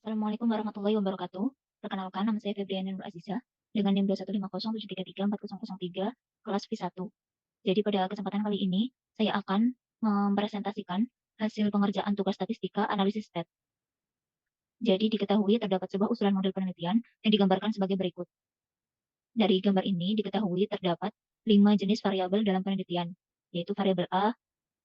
Assalamualaikum warahmatullahi wabarakatuh. Perkenalkan, nama saya Febriana Nur Aziza dengan NIM 21507334003 kelas V1. Jadi pada kesempatan kali ini, saya akan mempresentasikan hasil pengerjaan tugas statistika analisis stat. Jadi diketahui terdapat sebuah usulan model penelitian yang digambarkan sebagai berikut. Dari gambar ini diketahui terdapat 5 jenis variabel dalam penelitian, yaitu variabel A,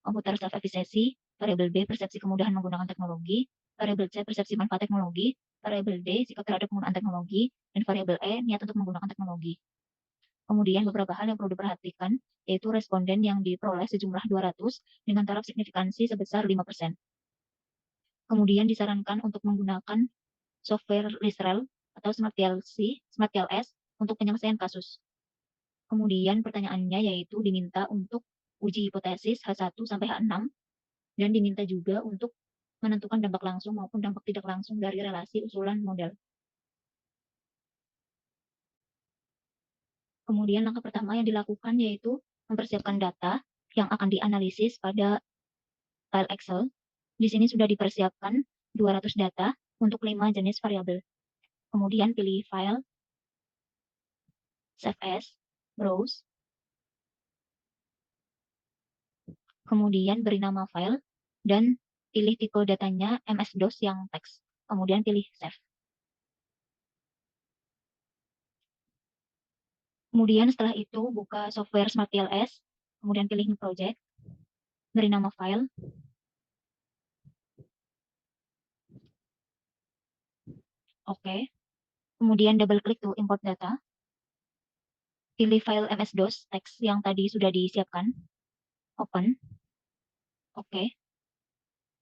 komputer self-efficiency, variabel B, persepsi kemudahan menggunakan teknologi, variabel C, persepsi manfaat teknologi, variabel D, sikap terhadap penggunaan teknologi, dan variabel E, niat untuk menggunakan teknologi. Kemudian beberapa hal yang perlu diperhatikan, yaitu responden yang diperoleh sejumlah 200 dengan taraf signifikansi sebesar 5%. Kemudian disarankan untuk menggunakan software Lisrel atau SmartTLS untuk penyelesaian kasus. Kemudian pertanyaannya yaitu diminta untuk uji hipotesis H1 sampai H6 dan diminta juga untuk menentukan dampak langsung maupun dampak tidak langsung dari relasi usulan model. Kemudian langkah pertama yang dilakukan yaitu mempersiapkan data yang akan dianalisis pada file Excel. Di sini sudah dipersiapkan 200 data untuk 5 jenis variabel. Kemudian pilih file, save as, browse, kemudian beri nama file, dan pilih tipe datanya MS-DOS yang teks. Kemudian pilih save. Kemudian setelah itu buka software SmartTLS, kemudian pilih New Project, beri nama file, oke. Kemudian double klik to import data, pilih file MS-DOS teks yang tadi sudah disiapkan, open, oke.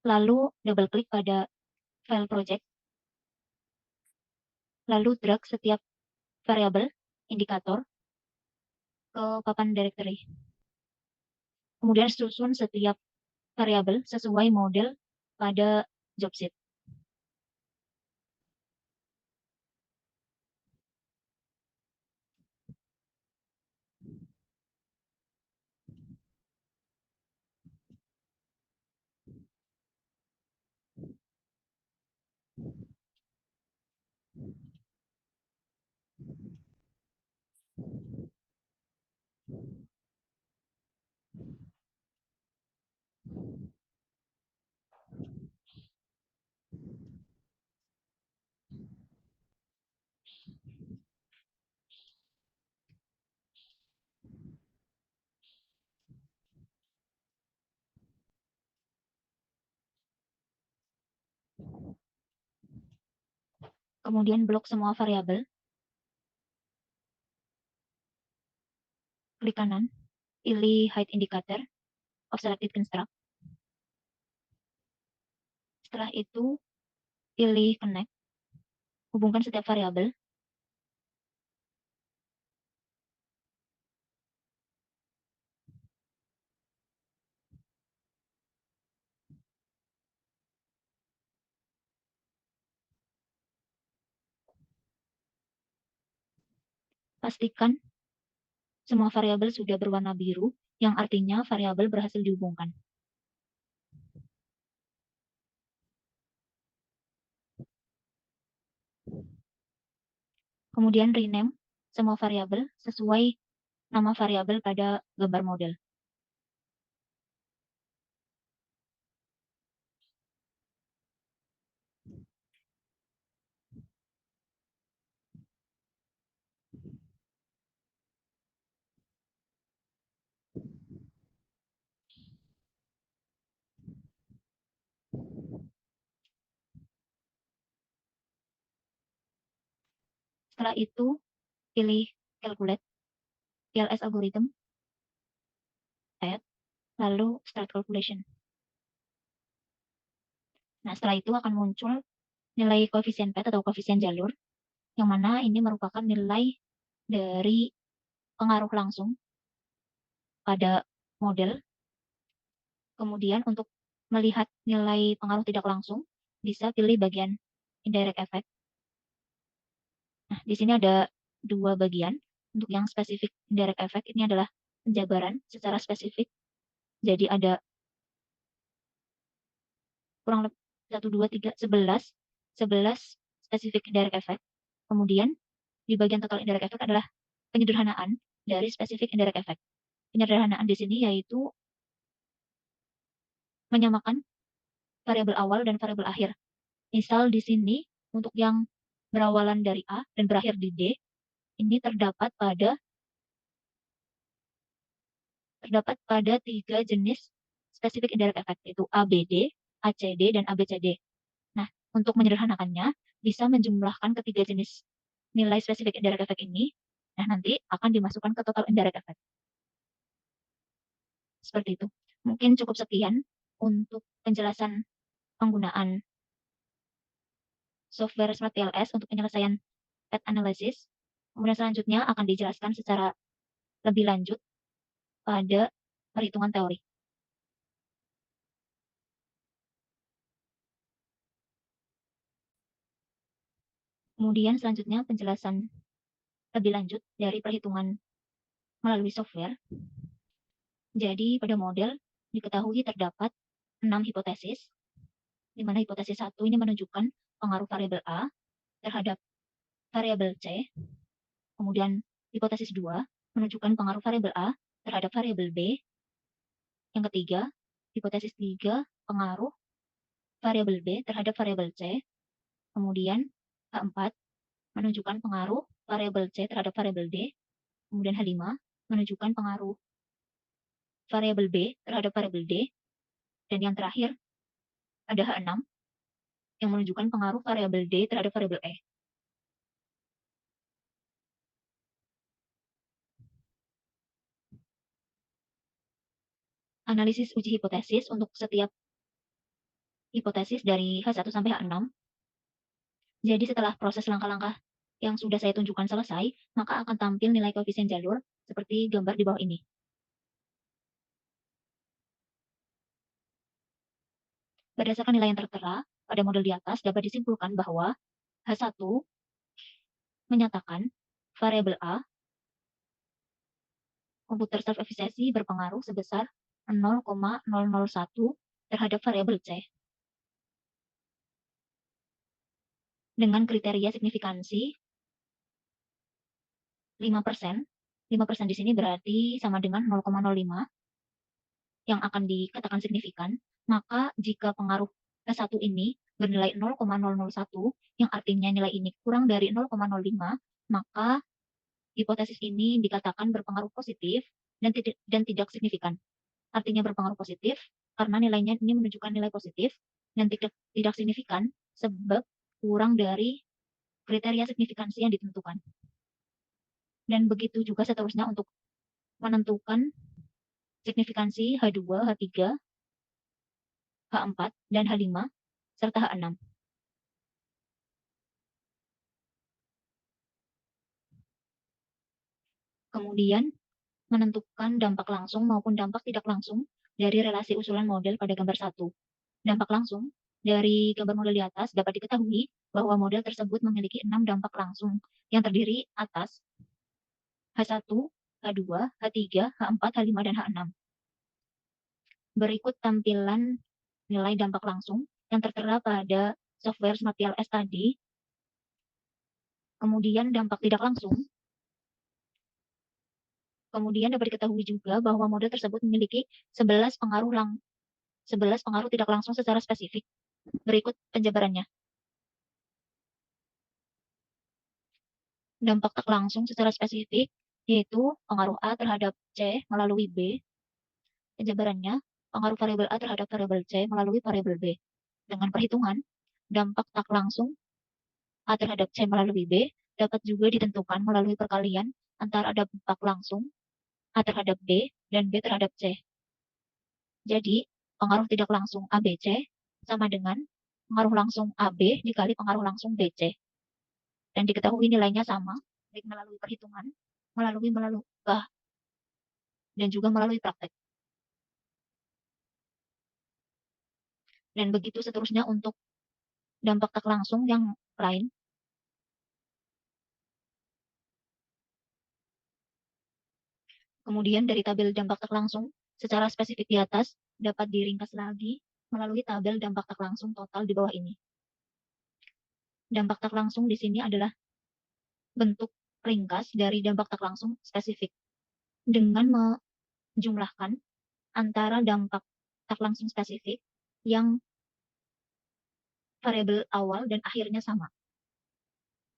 Lalu double klik pada file project, lalu drag setiap variabel indikator ke papan directory. Kemudian susun setiap variabel sesuai model pada job sheet. Kemudian blok semua variabel, klik kanan, pilih hide indicator of selected construct. Setelah itu, pilih connect, hubungkan setiap variabel. Pastikan semua variabel sudah berwarna biru, yang artinya variabel berhasil dihubungkan. Kemudian rename semua variabel sesuai nama variabel pada gambar model. Setelah itu, pilih calculate, TLS algorithm, add, lalu start calculation. Nah, setelah itu akan muncul nilai koefisien path atau koefisien jalur, yang mana ini merupakan nilai dari pengaruh langsung pada model. Kemudian untuk melihat nilai pengaruh tidak langsung, bisa pilih bagian indirect effect. Nah, di sini ada dua bagian. Untuk yang spesifik indirect effect ini adalah penjabaran secara spesifik. Jadi ada kurang lebih 1, 2, 3, 11 11 spesifik indirect effect. Kemudian di bagian total indirect effect adalah penyederhanaan dari spesifik indirect effect. Penyederhanaan di sini yaitu menyamakan variabel awal dan variabel akhir. Misal di sini untuk yang berawalan dari A dan berakhir di D, ini terdapat pada 3 jenis spesifik indirect effect, yaitu ABD, ACD, dan ABCD. Nah, untuk menyederhanakannya, bisa menjumlahkan ketiga jenis nilai spesifik indirect effect ini, nah nanti akan dimasukkan ke total indirect effect. Seperti itu. Mungkin cukup sekian untuk penjelasan penggunaan software Smart PLS untuk penyelesaian path analysis. Kemudian selanjutnya akan dijelaskan secara lebih lanjut pada perhitungan teori. Kemudian selanjutnya penjelasan lebih lanjut dari perhitungan melalui software. Jadi pada model diketahui terdapat 6 hipotesis, di mana hipotesis 1 ini menunjukkan pengaruh variabel A terhadap variabel C. Kemudian hipotesis 2 menunjukkan pengaruh variabel A terhadap variabel B. Yang ketiga, hipotesis 3 pengaruh variabel B terhadap variabel C. Kemudian H4 menunjukkan pengaruh variabel C terhadap variabel D. Kemudian H5 menunjukkan pengaruh variabel B terhadap variabel D. Dan yang terakhir ada H6 yang menunjukkan pengaruh variabel D terhadap variabel E. Analisis uji hipotesis untuk setiap hipotesis dari H1 sampai H6. Jadi setelah proses langkah-langkah yang sudah saya tunjukkan selesai, maka akan tampil nilai koefisien jalur seperti gambar di bawah ini. Berdasarkan nilai yang tertera pada model di atas, dapat disimpulkan bahwa H1 menyatakan variabel A, komputer self efisiensi berpengaruh sebesar 0,001 terhadap variabel C. Dengan kriteria signifikansi 5%. 5% di sini berarti sama dengan 0,05 yang akan dikatakan signifikan, maka jika pengaruh S1 ini bernilai 0,001, yang artinya nilai ini kurang dari 0,05, maka hipotesis ini dikatakan berpengaruh positif dan tidak signifikan. Artinya berpengaruh positif karena nilainya ini menunjukkan nilai positif dan tidak signifikan sebab kurang dari kriteria signifikansi yang ditentukan. Dan begitu juga seterusnya untuk menentukan signifikansi H2, H3, H4, dan H5, serta H6. Kemudian, menentukan dampak langsung maupun dampak tidak langsung dari relasi usulan model pada gambar 1. Dampak langsung dari gambar model di atas dapat diketahui bahwa model tersebut memiliki 6 dampak langsung yang terdiri atas H1, H2, H3, H4, H5, dan H6. Berikut tampilan nilai dampak langsung yang tertera pada software Smart PLS tadi. Kemudian dampak tidak langsung. Kemudian dapat diketahui juga bahwa model tersebut memiliki 11 pengaruh tidak langsung secara spesifik. Berikut penjabarannya. Dampak tak langsung secara spesifik yaitu pengaruh A terhadap C melalui B. Penjabarannya, pengaruh variabel A terhadap variabel C melalui variabel B. Dengan perhitungan, dampak tak langsung A terhadap C melalui B dapat juga ditentukan melalui perkalian antara dampak langsung A terhadap B dan B terhadap C. Jadi, pengaruh tidak langsung ABC sama dengan pengaruh langsung AB dikali pengaruh langsung BC. Dan diketahui nilainya sama, baik melalui perhitungan, melalui dan juga melalui praktek. Dan begitu seterusnya untuk dampak tak langsung yang lain. Kemudian dari tabel dampak tak langsung secara spesifik di atas dapat diringkas lagi melalui tabel dampak tak langsung total di bawah ini. dampak tak langsung di sini adalah bentuk ringkas dari dampak tak langsung spesifik dengan menjumlahkan antara dampak tak langsung spesifik yang variabel awal dan akhirnya sama.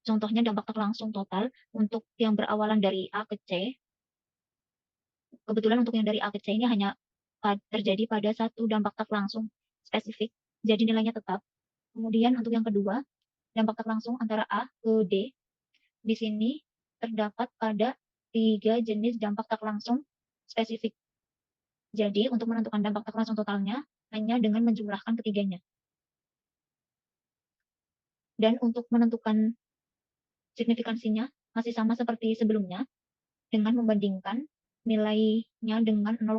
Contohnya dampak tak langsung total untuk yang berawalan dari A ke C. Kebetulan untuk yang dari A ke C ini hanya terjadi pada satu dampak tak langsung spesifik, jadi nilainya tetap. Kemudian untuk yang kedua, dampak tak langsung antara A ke D. Di sini terdapat pada 3 jenis dampak tak langsung spesifik. Jadi untuk menentukan dampak tak langsung totalnya hanya dengan menjumlahkan ketiganya. Dan untuk menentukan signifikansinya masih sama seperti sebelumnya dengan membandingkan nilainya dengan 0,05.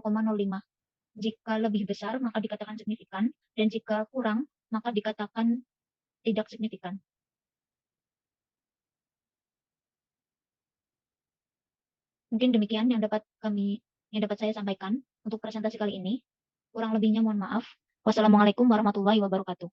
Jika lebih besar maka dikatakan signifikan, dan jika kurang maka dikatakan tidak signifikan. Mungkin demikian yang dapat saya sampaikan untuk presentasi kali ini. Kurang lebihnya mohon maaf. Wassalamualaikum warahmatullahi wabarakatuh.